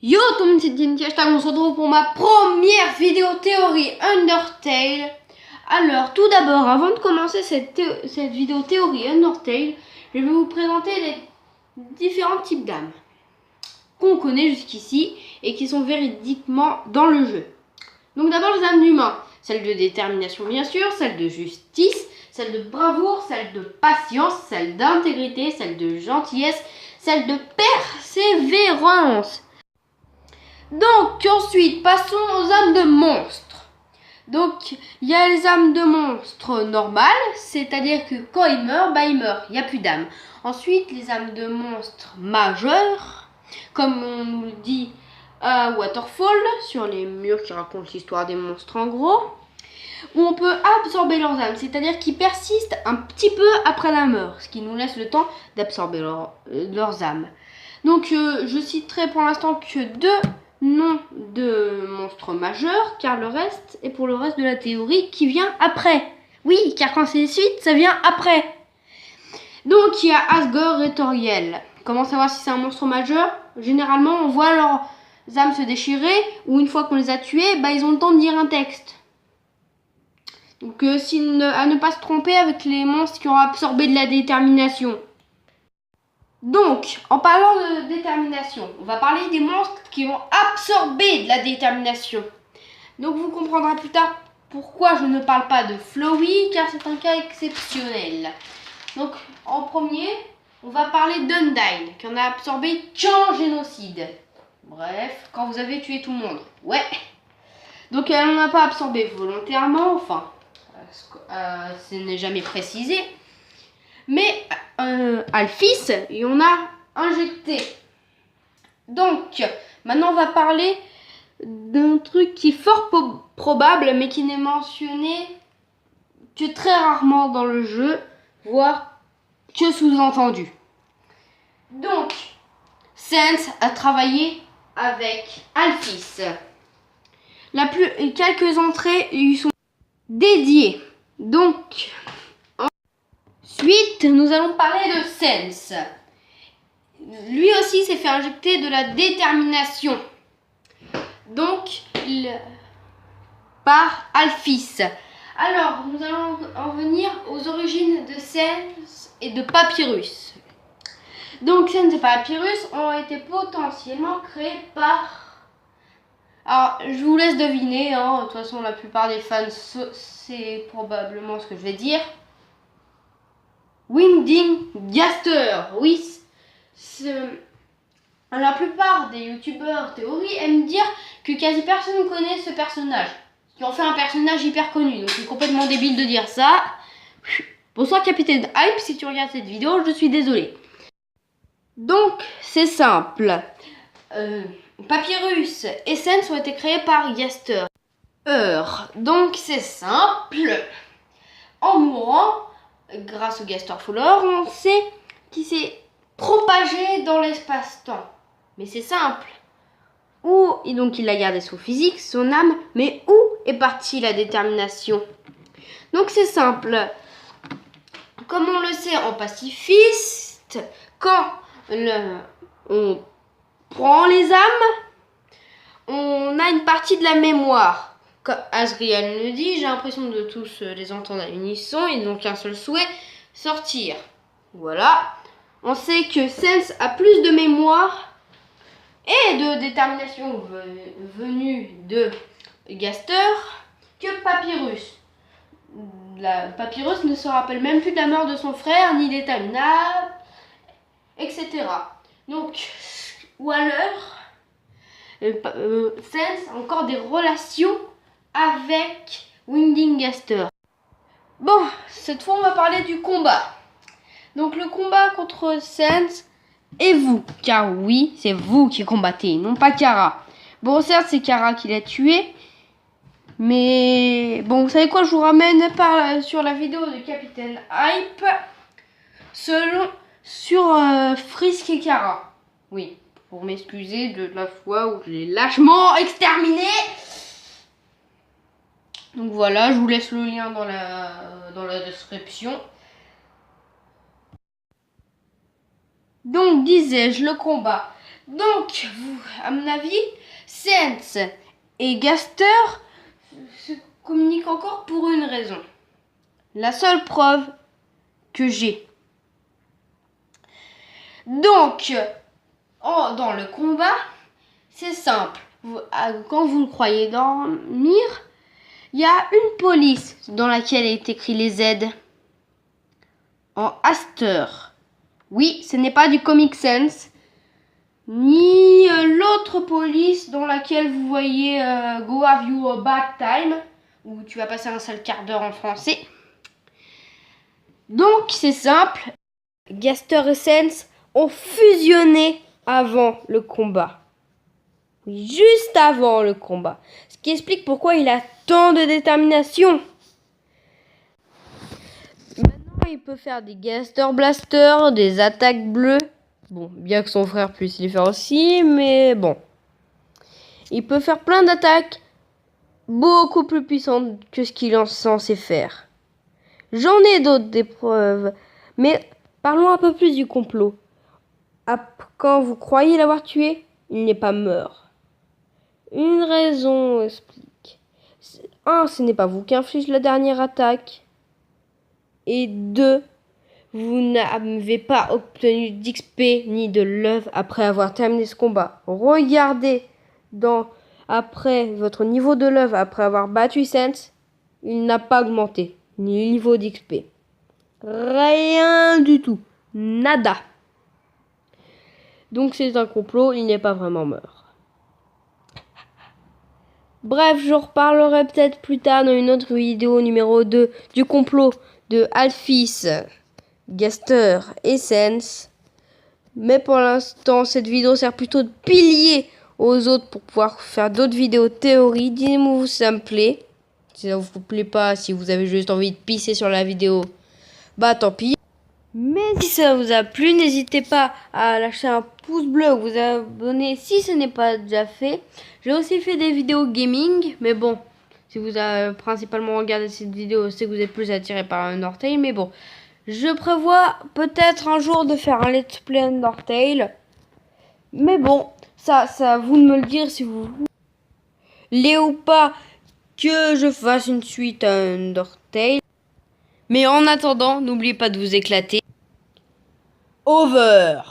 Yo tout le monde, c'est TNT Hashtag, on se retrouve pour ma première vidéo théorie Undertale. Alors tout d'abord, avant de commencer cette vidéo théorie Undertale, je vais vous présenter les différents types d'âmes qu'on connaît jusqu'ici et qui sont véridiquement dans le jeu. Donc d'abord les âmes d'humains, celle de détermination bien sûr, celle de justice, celle de bravoure, celle de patience, celle d'intégrité, celle de gentillesse, celle de persévérance. Donc ensuite, passons aux âmes de monstres. Donc il y a les âmes de monstres normales, c'est-à-dire que quand ils meurent, il meurt, il n'y a plus d'âme. Ensuite, les âmes de monstres majeurs, comme on nous le dit à Waterfall, sur les murs qui racontent l'histoire des monstres en gros, où on peut absorber leurs âmes, c'est-à-dire qu'ils persistent un petit peu après la mort, ce qui nous laisse le temps d'absorber leurs âmes. Donc je citerai pour l'instant que deux noms de monstres majeurs, car le reste est pour le reste de la théorie qui vient après. Oui, car quand c'est les suites, ça vient après. Donc il y a Asgore et Toriel. Comment savoir si c'est un monstre majeur? Généralement, on voit leurs âmes se déchirer, ou une fois qu'on les a tués, ils ont le temps de dire un texte. Donc à ne pas se tromper avec les monstres qui ont absorbé de la détermination. Donc, en parlant de détermination, on va parler des monstres qui ont absorbé de la détermination. Donc vous comprendrez plus tard pourquoi je ne parle pas de Flowey, car c'est un cas exceptionnel. Donc en premier, on va parler d'Undyne, qui en a absorbé qu'un génocide. Bref, quand vous avez tué tout le monde. Ouais. Donc elle n'en a pas absorbé volontairement, enfin, ce n'est jamais précisé. Mais Alphys, il en a injecté. Donc, maintenant on va parler d'un truc qui est fort probable, mais qui n'est mentionné que très rarement dans le jeu, voire que sous-entendu. Donc, Sans a travaillé avec Alphys. Quelques entrées lui sont dédiées. Donc, ensuite, nous allons parler de Sans. Lui aussi s'est fait injecter de la détermination. Donc, par Alphys. Alors, nous allons en venir aux origines de Sans et de Papyrus. Donc, Sans et Papyrus ont été potentiellement créés par... Alors, je vous laisse deviner, hein. De toute façon, la plupart des fans, c'est probablement ce que je vais dire. Wingding-Gaster, oui. La plupart des youtubeurs théorie aiment dire que quasi personne connaît ce personnage. Qui en fait un personnage hyper connu. Donc c'est complètement débile de dire ça. Bonsoir Capitaine Hype, si tu regardes cette vidéo, je suis désolée. Donc c'est simple. Papyrus et Sans ont été créés par Gaster. Donc c'est simple. En mourant, grâce au Gaster Follower, on sait qu'il s'est propagé dans l'espace-temps. Mais c'est simple. Donc il a gardé son physique, son âme, mais où est partie la détermination? Donc c'est simple. Comme on le sait en pacifiste, quand on prend les âmes, on a une partie de la mémoire. Comme Asriel le dit, j'ai l'impression de tous les entendre à l'unisson, ils n'ont qu'un seul souhait, sortir. Voilà. On sait que Sans a plus de mémoire et de détermination venue de Gaster que Papyrus. Papyrus ne se rappelle même plus de la mort de son frère, ni des Tamina, etc. Donc, ou alors, Sans a encore des relations avec Wingding-Gaster. Bon, cette fois on va parler du combat. Donc le combat contre Sans et vous, car oui, c'est vous qui combattez, non pas Kara. Bon, certes, c'est Kara qui l'a tué, mais bon, vous savez quoi, je vous ramène sur la vidéo de Capitaine Hype sur Frisk et Kara. Oui, pour m'excuser de la fois où je l'ai lâchement exterminé. Donc voilà, je vous laisse le lien dans la description. Donc, disais-je, le combat. Donc, à mon avis, Sense et Gaster se communiquent encore pour une raison. La seule preuve que j'ai. Donc, dans le combat, c'est simple. Quand vous le croyez dormir, il y a une police dans laquelle est écrit les Z en Aster. Oui, ce n'est pas du Comic Sans, ni l'autre police dans laquelle vous voyez Go Have You a Bad Time, où tu vas passer un sale quart d'heure en français. Donc c'est simple, Gaster et Sense ont fusionné avant le combat. Oui, juste avant le combat. Ce qui explique pourquoi il a tant de détermination. Maintenant, il peut faire des Gaster Blaster, des attaques bleues. Bon, bien que son frère puisse les faire aussi, mais bon. Il peut faire plein d'attaques beaucoup plus puissantes que ce qu'il est censé faire. J'en ai d'autres des preuves, mais parlons un peu plus du complot. Quand vous croyez l'avoir tué, il n'est pas mort. Une raison explique. 1. Ce n'est pas vous qui inflige la dernière attaque. Et 2. Vous n'avez pas obtenu d'XP ni de love après avoir terminé ce combat. Regardez après votre niveau de love après avoir battu Sense. Il n'a pas augmenté. Ni le niveau d'XP. Rien du tout. Nada. Donc c'est un complot, il n'est pas vraiment mort. Bref, je reparlerai peut-être plus tard dans une autre vidéo numéro 2 du complot de Alphys, Gaster et Sense. Mais pour l'instant, cette vidéo sert plutôt de pilier aux autres pour pouvoir faire d'autres vidéos théorie. Dis-moi si ça me plaît. Si ça vous plaît pas, si vous avez juste envie de pisser sur la vidéo, bah tant pis. Mais si ça vous a plu, n'hésitez pas à lâcher un pouce bleu ou vous abonner si ce n'est pas déjà fait. J'ai aussi fait des vidéos gaming, mais bon, si vous avez principalement regardé cette vidéo, c'est que vous êtes plus attiré par Undertale. Mais bon, je prévois peut-être un jour de faire un let's play Undertale. Mais bon, ça à vous de me le dire si vous voulez ou pas que je fasse une suite à Undertale. Mais en attendant, n'oubliez pas de vous éclater. Over.